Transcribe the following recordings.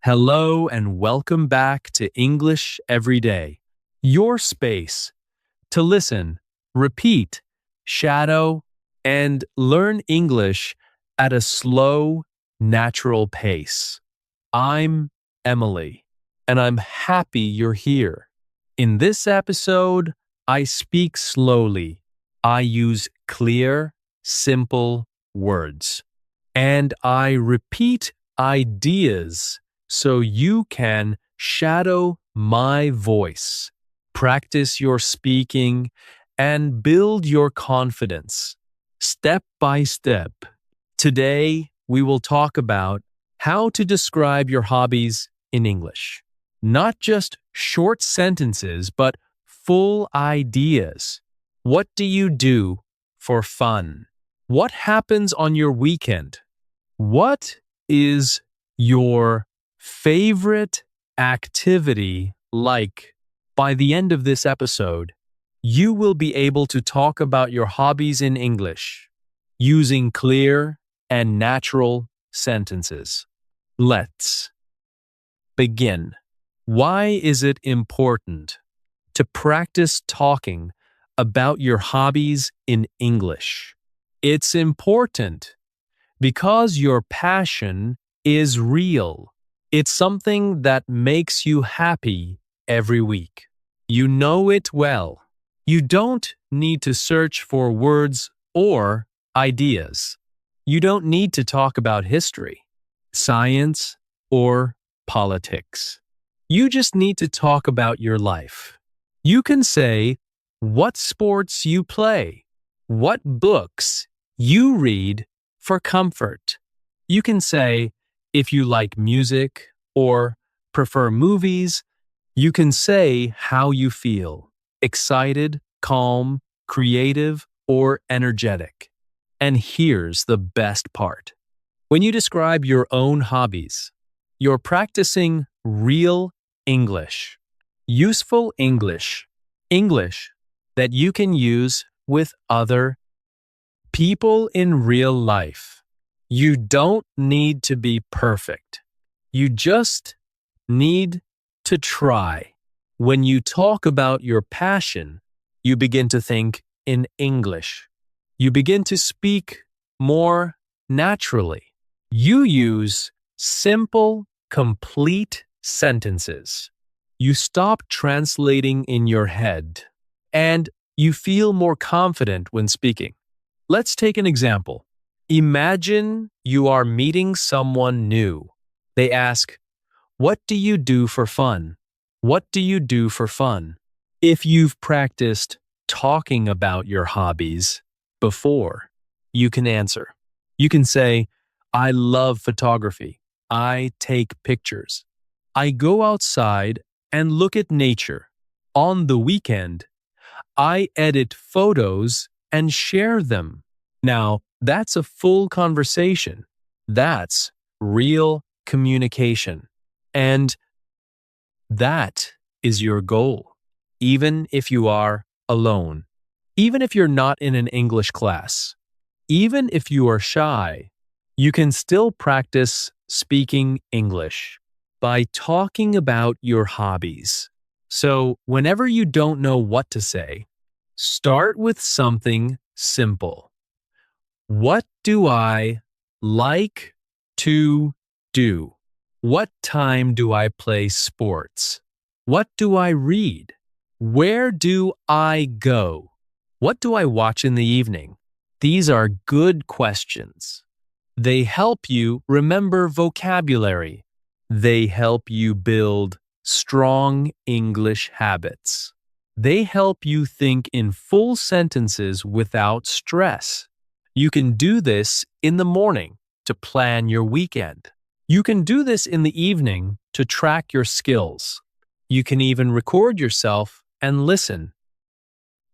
Hello and welcome back to English Every Day, your space to listen, repeat, shadow, and learn English at a slow, natural pace. I'm Emily, and I'm happy you're here. In this episode, I speak slowly. I use clear, simple words, and I repeat ideas so you can shadow my voice, practice your speaking, and build your confidence step by step. Today, we will talk about how to describe your hobbies in English. Not just short sentences, but full ideas. What do you do for fun? What happens on your weekend? What is your favorite activity like? By the end of this episode, you will be able to talk about your hobbies in English using clear and natural sentences. Let's begin. Why is it important to practice talking about your hobbies in English? It's important because your passion is real. It's something that makes you happy every week. You know it well. You don't need to search for words or ideas. You don't need to talk about history, science, or politics. You just need to talk about your life. You can say what sports you play, what books you read for comfort. You can say if you like music or prefer movies. You can say how you feel: excited, calm, creative, or energetic. And here's the best part. When you describe your own hobbies, you're practicing real English, useful English, English that you can use with other people in real life. You don't need to be perfect. You just need to try. When you talk about your passion, you begin to think in English. You begin to speak more naturally. You use simple, complete sentences. You stop translating in your head, and you feel more confident when speaking. Let's take an example. Imagine you are meeting someone new. They ask, "What do you do for fun?" What do you do for fun? If you've practiced talking about your hobbies before, you can answer. You can say, "I love photography. I take pictures. I go outside and look at nature. On the weekend, I edit photos and share them." Now, that's a full conversation. That's real communication. And that is your goal, even if you are alone, even if you're not in an English class, even if you are shy, you can still practice speaking English by talking about your hobbies. So, whenever you don't know what to say, start with something simple. What do I like to do? What time do I play sports? What do I read? Where do I go? What do I watch in the evening? These are good questions. They help you remember vocabulary. They help you build strong English habits. They help you think in full sentences without stress. You can do this in the morning to plan your weekend. You can do this in the evening to track your skills. You can even record yourself and listen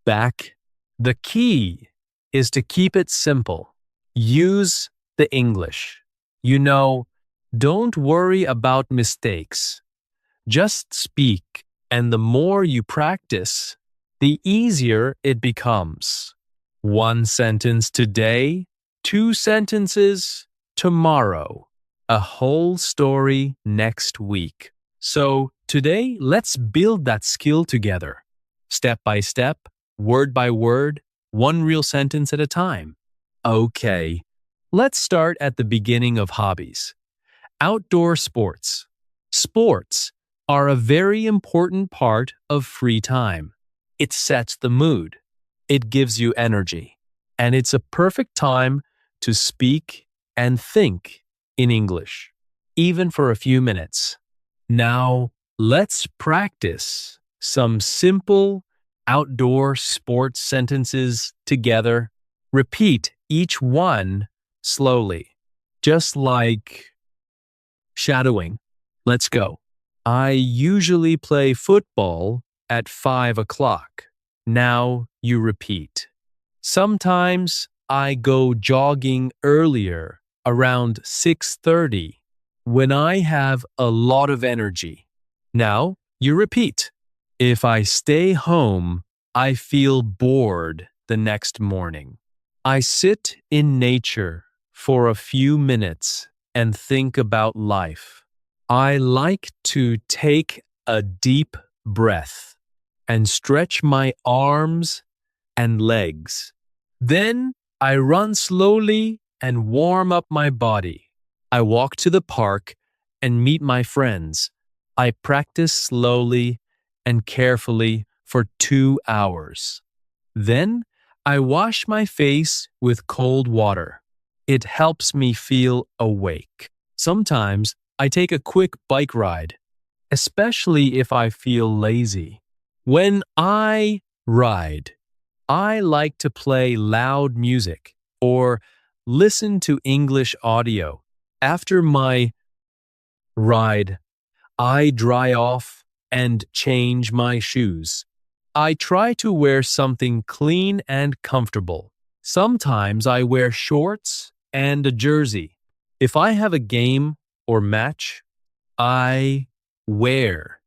back. The key is to keep it simple. Use the English. Don't worry about mistakes. Just speak, and the more you practice, the easier it becomes. One sentence today, two sentences tomorrow. a whole story next week. So today, let's build that skill together. Step by step, word by word, one real sentence at a time. Okay, let's start at the beginning of hobbies. Outdoor sports. Sports are a very important part of free time. It sets the mood. It gives you energy. And it's a perfect time to speak and think in English, even for a few minutes. Now, let's practice some simple outdoor sports sentences together. Repeat each one slowly, just like shadowing. Let's go. I usually play football at 5 o'clock. Now you repeat. Sometimes I go jogging earlier, around 6:30, when I have a lot of energy. Now you repeat. If I stay home, I feel bored the next morning. I sit in nature for a few minutes and think about life. I like to take a deep breath and stretch my arms and legs. Then I run slowly and warm up my body. I walk to the park and meet my friends. I practice slowly and carefully for 2 hours. Then I wash my face with cold water. It helps me feel awake. Sometimes I take a quick bike ride, especially if I feel lazy. When I ride, I like to play loud music or listen to English audio. After my ride, I dry off and change my shoes. I try to wear something clean and comfortable. Sometimes I wear shorts and a jersey. If I have a game or match, I wear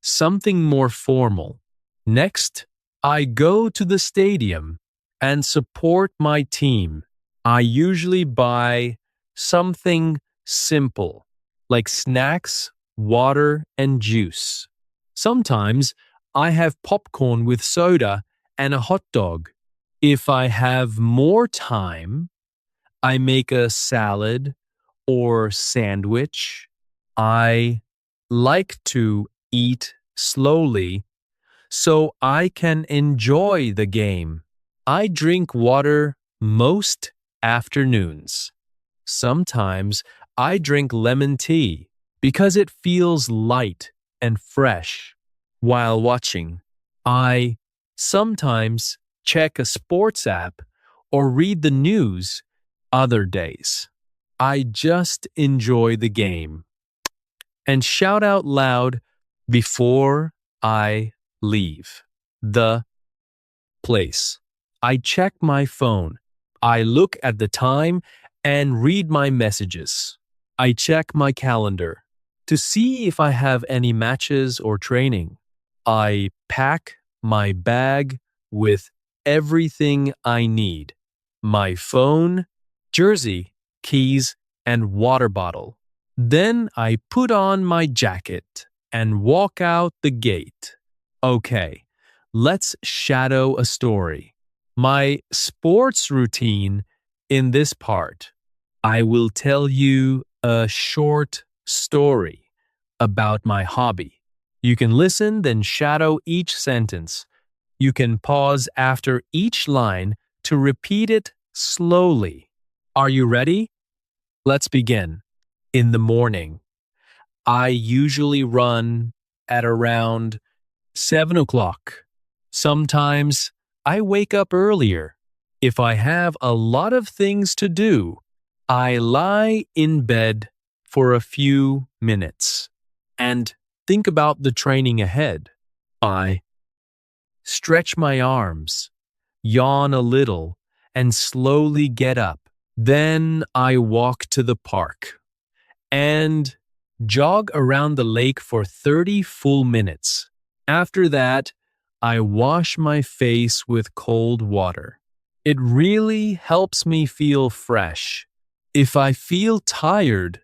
something more formal. Next, I go to the stadium and support my team. I usually buy something simple, like snacks, water, and juice. Sometimes I have popcorn with soda and a hot dog. If I have more time, I make a salad or sandwich. I like to eat slowly so I can enjoy the game. I drink water most afternoons. Sometimes I drink lemon tea because it feels light and fresh. While watching, I sometimes check a sports app or read the news. Other days, I just enjoy the game and shout out loud before I leave the place. I check my phone. I look at the time and read my messages. I check my calendar to see if I have any matches or training. I pack my bag with everything I need: my phone, jersey, keys, and water bottle. Then I put on my jacket and walk out the gate. Okay, let's shadow a story. My sports routine in this part. I will tell you a short story about my hobby. You can listen, then shadow each sentence. You can pause after each line to repeat it slowly. Are you ready? Let's begin. In the morning, I usually run at around 7 o'clock. Sometimes I wake up earlier. If I have a lot of things to do, I lie in bed for a few minutes and think about the training ahead. I stretch my arms, yawn a little, and slowly get up. Then I walk to the park and jog around the lake for 30 full minutes. After that, I wash my face with cold water. It really helps me feel fresh. If I feel tired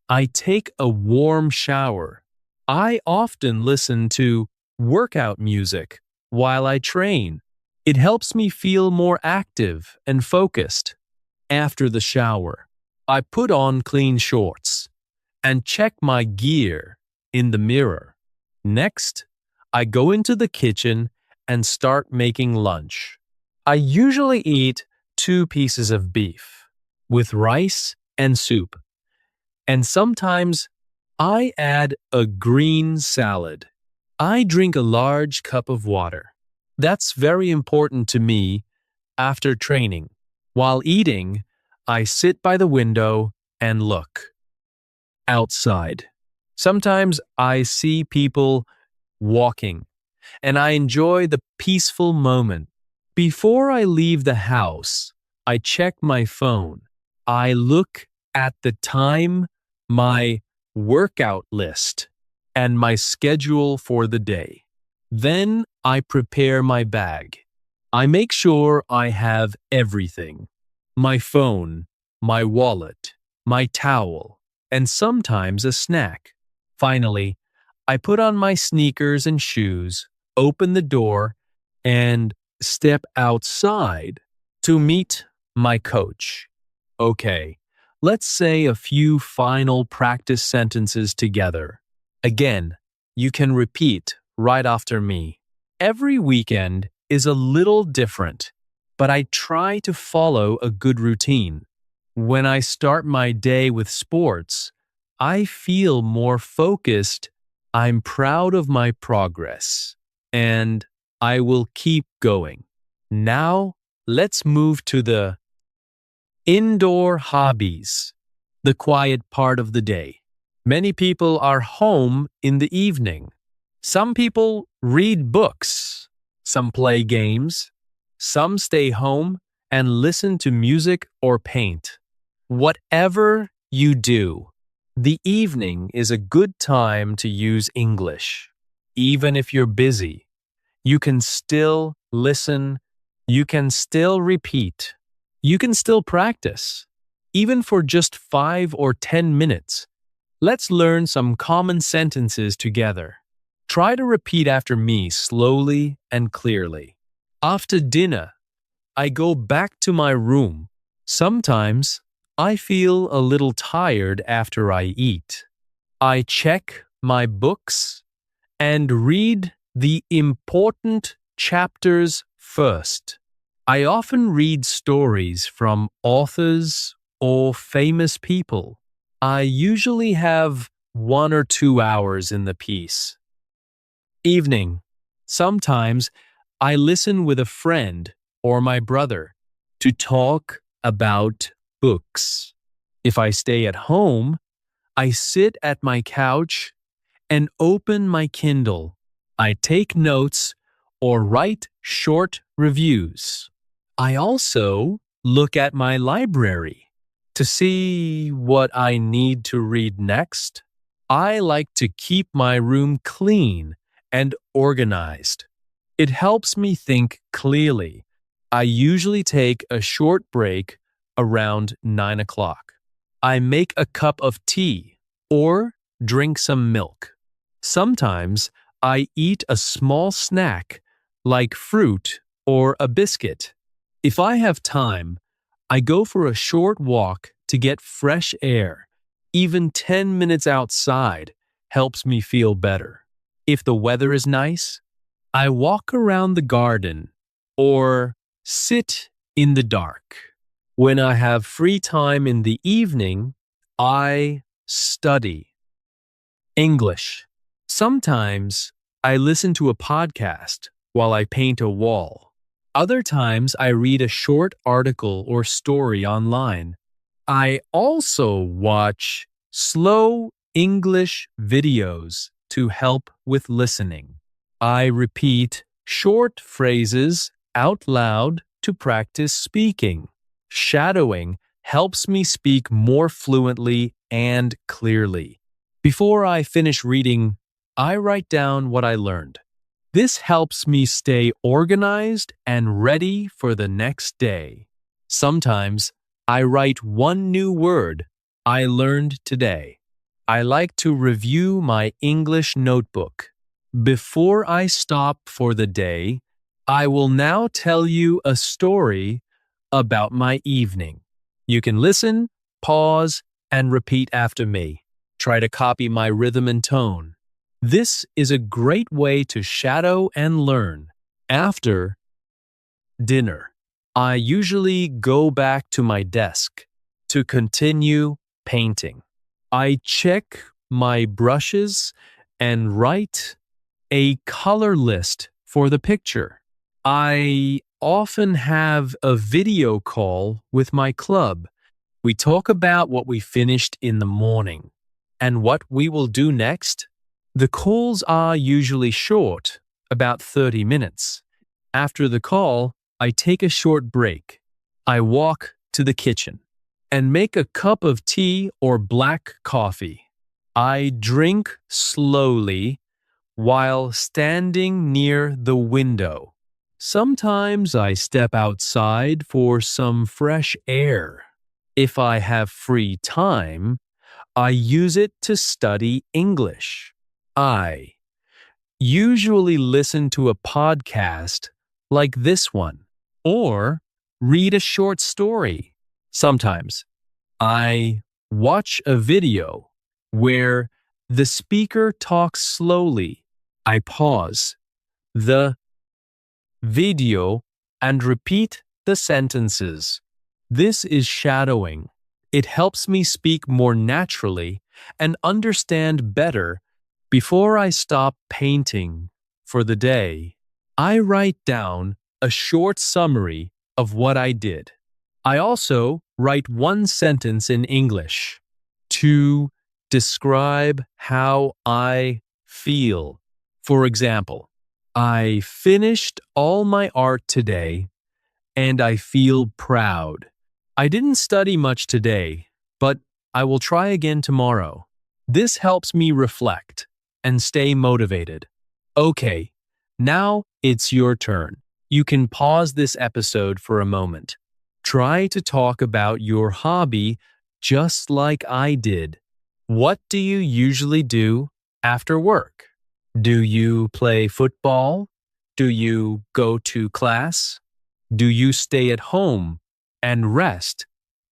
I take a warm shower. I often listen to workout music while I train. It helps me feel more active and focused. After the shower, I put on clean shorts and check my gear in the mirror. Next, I go into the kitchen and start making lunch. I usually eat 2 pieces of beef with rice and soup, and sometimes I add a green salad. I drink a large cup of water. That's very important to me after training. While eating, I sit by the window and look outside. Sometimes I see people walking, and I enjoy the peaceful moment. Before I leave the house, I check my phone. I look at the time, my workout list, and my schedule for the day. Then I prepare my bag. I make sure I have everything: my phone, my wallet, my towel, and sometimes a snack. Finally, I put on my sneakers and shoes, open the door, and step outside to meet my coach. Okay, let's say a few final practice sentences together. Again, you can repeat right after me. Every weekend is a little different, but I try to follow a good routine. When I start my day with sports, I feel more focused. I'm proud of my progress, and I will keep going. Now, let's move to the indoor hobbies, the quiet part of the day. Many people are home in the evening. Some people read books, some play games, some stay home and listen to music or paint. Whatever you do, the evening is a good time to use English. Even if you're busy, you can still listen, you can still repeat, you can still practice, even for just 5 or 10 minutes. Let's learn some common sentences together. Try to repeat after me slowly and clearly. After dinner, I go back to my room. Sometimes I feel a little tired after I eat. I check my books and read the important chapters first. I often read stories from authors or famous people. I usually have 1 or 2 hours in the piece. Evening. Sometimes I listen with a friend or my brother to talk about books. If I stay at home, I sit at my couch and open my Kindle. I take notes or write short reviews. I also look at my library to see what I need to read next. I like to keep my room clean and organized. It helps me think clearly. I usually take a short break around 9 o'clock. I make a cup of tea or drink some milk. Sometimes I eat a small snack like fruit or a biscuit. If I have time, I go for a short walk to get fresh air. Even 10 minutes outside helps me feel better. If the weather is nice, I walk around the garden or sit in the dark. When I have free time in the evening, I study English. Sometimes I listen to a podcast while I paint a wall. Other times I read a short article or story online. I also watch slow English videos to help with listening. I repeat short phrases out loud to practice speaking. Shadowing helps me speak more fluently and clearly. Before I finish reading, I write down what I learned. This helps me stay organized and ready for the next day. Sometimes I write one new word I learned today. I like to review my English notebook. Before I stop for the day, I will now tell you a story about my evening. You can listen, pause, and repeat after me. Try to copy my rhythm and tone. This is a great way to shadow and learn. After dinner, I usually go back to my desk to continue painting. I check my brushes and write a color list for the picture. I often have a video call with my club. We talk about what we finished in the morning and what we will do next. The calls are usually short, about 30 minutes. After the call, I take a short break. I walk to the kitchen and make a cup of tea or black coffee. I drink slowly while standing near the window. Sometimes I step outside for some fresh air. If I have free time, I use it to study English. I usually listen to a podcast like this one or read a short story. Sometimes I watch a video where the speaker talks slowly. I pause the video and repeat the sentences. This is shadowing. It helps me speak more naturally and understand better before I stop painting for the day. I write down a short summary of what I did. I also write one sentence in English to describe how I feel. For example, I finished all my art today and I feel proud. I didn't study much today, but I will try again tomorrow. This helps me reflect and stay motivated. Okay, now it's your turn. You can pause this episode for a moment. Try to talk about your hobby just like I did. What do you usually do after work? Do you play football? Do you go to class? Do you stay at home and rest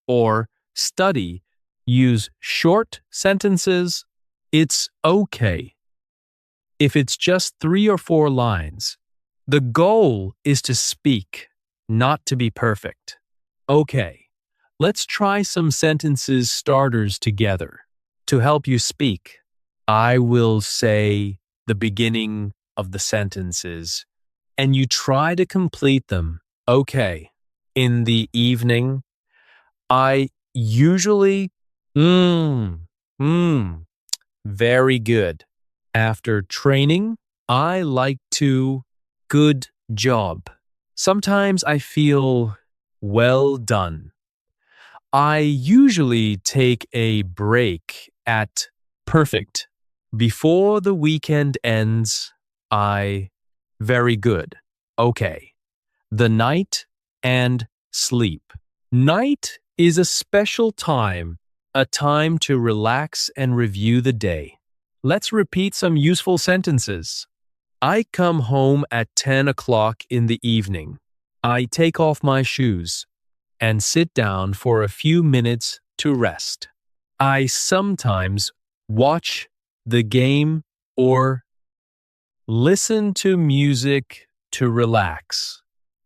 or study? Use short sentences. It's okay if it's just 3 or 4 lines. The goal is to speak, not to be perfect. Okay, let's try some sentences starters together. To help you speak, I will say the beginning of the sentences, and you try to complete them. Okay, in the evening, I usually, very good. After training, I like to, good job. Sometimes I feel, well done. I usually take a break at perfect. Before the weekend ends, very good. Okay. The night and sleep. Night is a special time, a time to relax and review the day. Let's repeat some useful sentences. I come home at 10 o'clock in the evening. I take off my shoes and sit down for a few minutes to rest. I sometimes watch the game or listen to music to relax.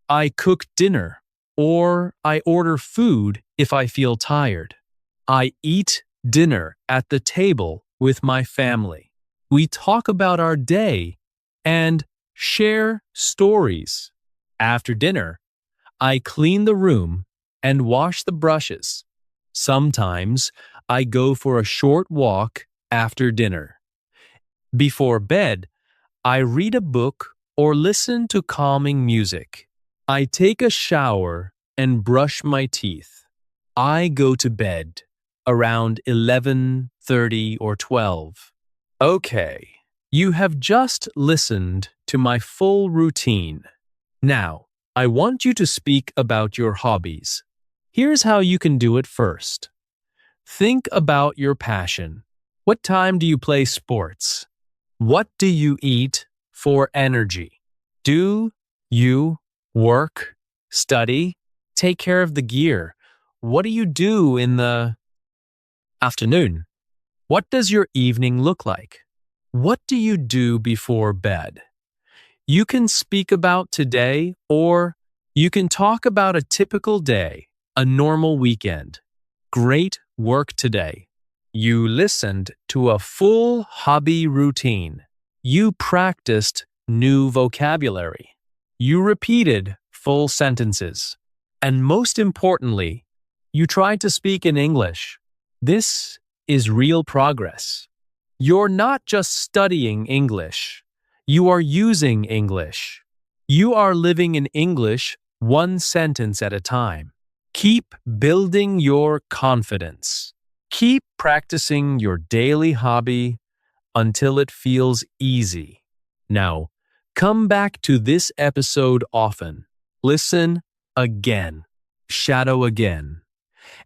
I cook dinner or I order food if I feel tired. I eat dinner at the table with my family. We talk about our day and share stories. After dinner, I clean the room and wash the brushes. Sometimes I go for a short walk after dinner. Before bed, I read a book or listen to calming music. I take a shower and brush my teeth. I go to bed around 11:30 or 12. Okay, you have just listened to my full routine. Now, I want you to speak about your hobbies. Here's how you can do it first. Think about your passion. What time do you play sports? What do you eat for energy? Do you work, study, take care of the gear? What do you do in the afternoon? What does your evening look like? What do you do before bed? You can speak about today, or you can talk about a typical day, a normal weekend. Great work today. You listened to a full hobby routine. You practiced new vocabulary. You repeated full sentences. And most importantly, you tried to speak in English. This is real progress. You're not just studying English. You are using English. You are living in English one sentence at a time. Keep building your confidence. Keep practicing your daily hobby until it feels easy. Now, come back to this episode often. Listen again. Shadow again.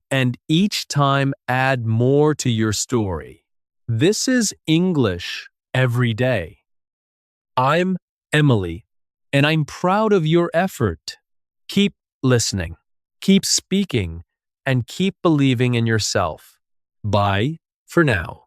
And each time add more to your story. This is English every day. I'm Emily, and I'm proud of your effort. Keep listening, keep speaking, and keep believing in yourself. Bye for now.